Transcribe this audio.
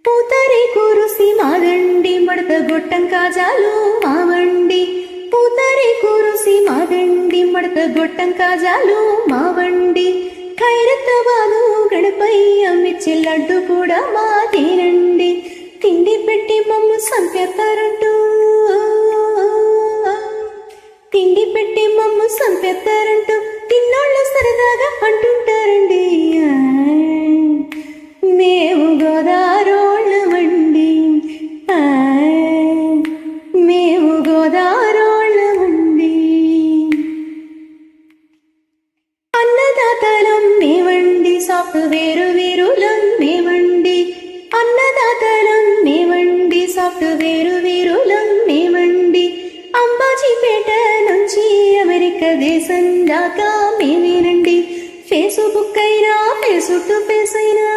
పూతరేకూరుసి మాదండి మడత గొట్టం కాజాలు మావండి. పూతరేకూరుసి మాదండి మడత గొట్టం కాజాలు మావండి. ఖైరతాబాదు గణపయ్య మిర్చి లడ్డు కూడా మాదేనండి. తిండి పెట్టి మమ్ము సంపెత్తారంటూ, తిండి పెట్టి మమ్ము సంపెత్తారంటూ తిన్నోళ్ళు సరదాగా అంటుంటారండి. మేము గోదారోళ్ళమండి, మేము గోదారోళ్ళమండి. అన్నదాతలం మేమండి, సాఫ్ట్వేరు వీరులం మేమండి. అన్నదాతలం మేమండి, సాఫ్ట్వేరు వీరులం మేమండి. అంబాజీపేట నుంచి అమెరికా దేశం దాకా మేమేనండి. ఫేస్బుక్ అయినా, ఫేస్ టు ఫేస్ అయినా